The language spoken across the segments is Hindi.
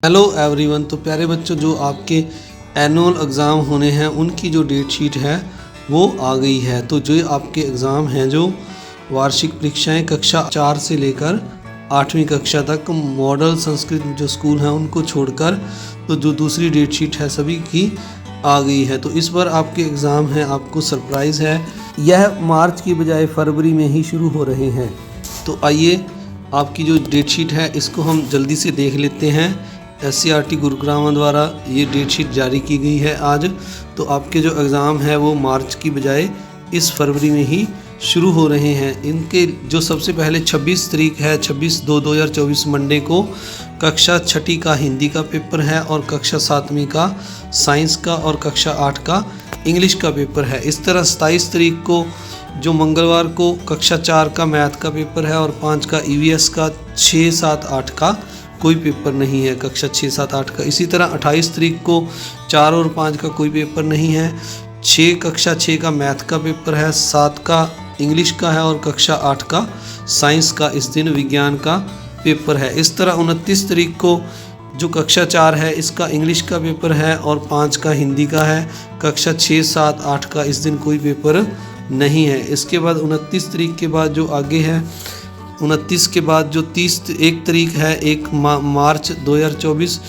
Hello everyone. तो प्यारे बच्चों, जो आपके एनुअल एग्ज़ाम होने हैं उनकी जो डेट शीट है वो आ गई है। तो जो आपके एग्ज़ाम हैं, जो वार्षिक परीक्षाएं कक्षा 4 से लेकर 8वीं कक्षा तक मॉडल संस्कृत जो स्कूल हैं उनको छोड़कर तो जो दूसरी डेट शीट है सभी की आ गई है। तो इस बार आपके एग्ज़ाम हैं, आपको सरप्राइज़ है, यह मार्च की बजाय फरवरी में ही शुरू हो रहे हैं। तो आइए आपकी जो डेट शीट है इसको हम जल्दी से देख लेते हैं। SCERT गुरुग्राम द्वारा ये डेट शीट जारी की गई है आज। तो आपके जो एग्ज़ाम है वो मार्च की बजाय इस फरवरी में ही शुरू हो रहे हैं। इनके जो सबसे पहले 26 तारीख है, 26/2/2024 मंडे को कक्षा 6ठी का हिंदी का पेपर है और कक्षा 7वीं का साइंस का और कक्षा 8 का इंग्लिश का पेपर है। इस तरह 27 तारीख को जो मंगलवार को कक्षा 4 का मैथ का पेपर है और 5 का EVS का, 6, 7, 8 का कोई पेपर नहीं है कक्षा 6, 7, 8 का। इसी तरह 28 तारीख को 4 और 5 का कोई पेपर नहीं है। कक्षा 6 का मैथ का पेपर है, 7 का इंग्लिश का है और कक्षा 8 का साइंस का इस दिन विज्ञान का पेपर है। इस तरह 29 तारीख को जो कक्षा 4 है इसका इंग्लिश का पेपर है और 5 का हिंदी का है। कक्षा 6, 7, 8 का इस दिन कोई पेपर नहीं है। इसके बाद 29 तारीख के बाद जो आगे है, 29 के बाद जो 1 तारीख है, 1 मार्च 2024,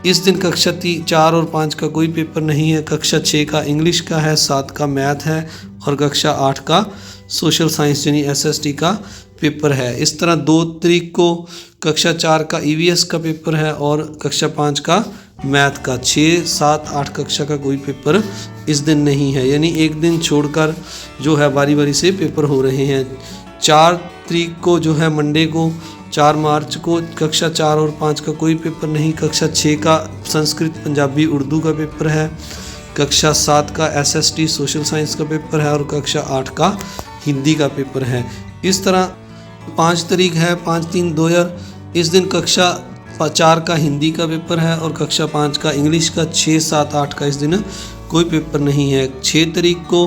इस दिन कक्षा 4 और 5 का कोई पेपर नहीं है। कक्षा 6 का इंग्लिश का है, 7 का मैथ है और कक्षा 8 का सोशल साइंस यानी SST का पेपर है। इस तरह 2 तारीख को कक्षा 4 का EVS का पेपर है और कक्षा 5 का मैथ का। 6, 7, 8 कक्षा का कोई पेपर इस दिन नहीं है, यानी एक दिन छोड़कर जो है बारी बारी से पेपर हो रहे हैं। 4 तारीख को जो है मंडे को, 4 मार्च को कक्षा 4 और 5 का कोई पेपर नहीं। कक्षा 6 का संस्कृत, पंजाबी, उर्दू का पेपर है। कक्षा 7 का SST सोशल साइंस का पेपर है और कक्षा 8 का हिंदी का पेपर है। इस तरह 5 तारीख है, 5/3/2000, इस दिन कक्षा 4 का हिंदी का पेपर है और कक्षा 5 का इंग्लिश का। 6, 7, 8 का इस दिन कोई पेपर नहीं है। 6 तारीख को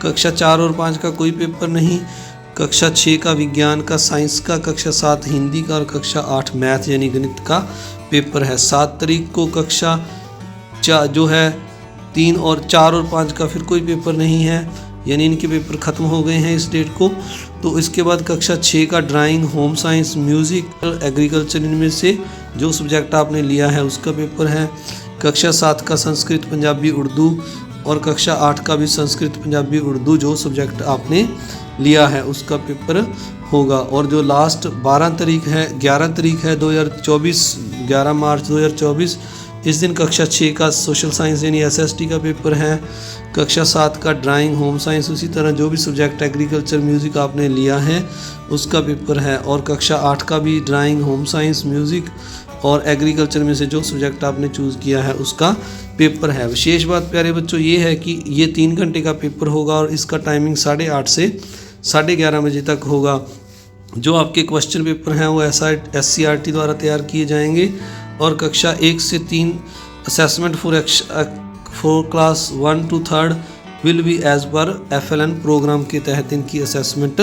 कक्षा 4 और 5 का कोई पेपर नहीं। कक्षा 6 का विज्ञान का, साइंस का, कक्षा 7 हिंदी का और कक्षा 8 मैथ यानी गणित का पेपर है। 7 तारीख को कक्षा जो है 3 और 4 और 5 का फिर कोई पेपर नहीं है, यानी इनके पेपर ख़त्म हो गए हैं इस डेट को। तो इसके बाद कक्षा 6 का drawing, home science, music, agriculture, इनमें से जो सब्जेक्ट आपने लिया है उसका पेपर है। कक्षा 7 का संस्कृत, पंजाबी, उर्दू और कक्षा 8 का भी संस्कृत, पंजाबी, उर्दू जो सब्जेक्ट आपने लिया है उसका पेपर होगा। और जो लास्ट 11 तारीख है 2024, 11 मार्च 2024, इस दिन कक्षा 6 का सोशल साइंस यानी SST का पेपर है। कक्षा 7 का ड्राइंग, होम साइंस, उसी तरह जो भी सब्जेक्ट एग्रीकल्चर, म्यूज़िक आपने लिया है उसका पेपर है। और कक्षा 8 का भी ड्राइंग, होम साइंस, म्यूज़िक और एग्रीकल्चर में से जो सब्जेक्ट आपने चूज़ किया है उसका पेपर है। विशेष बात प्यारे बच्चों ये है कि ये 3 घंटे का पेपर होगा और इसका टाइमिंग 8:30 से 11:30 बजे तक होगा। जो आपके क्वेश्चन पेपर हैं वो SCERT द्वारा तैयार किए जाएंगे और कक्षा 1 से 3 assessment for class 1 to 3 will be as पर FLN प्रोग्राम के तहत इनकी असेसमेंट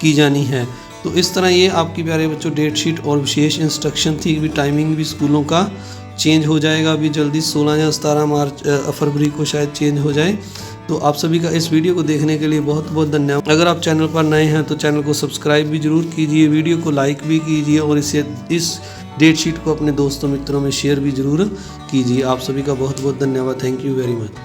की जानी है। तो इस तरह ये आपकी प्यारे बच्चों डेट शीट और विशेष इंस्ट्रक्शन थी। भी टाइमिंग भी स्कूलों का चेंज हो जाएगा अभी जल्दी, 16 या 17 फरवरी को शायद चेंज हो जाए। तो आप सभी का इस वीडियो को देखने के लिए बहुत बहुत धन्यवाद। अगर आप चैनल पर नए हैं तो चैनल को सब्सक्राइब भी जरूर कीजिए, वीडियो को लाइक भी कीजिए और इस डेट शीट को अपने दोस्तों मित्रों में शेयर भी जरूर कीजिए। आप सभी का बहुत बहुत धन्यवाद। Thank you very much.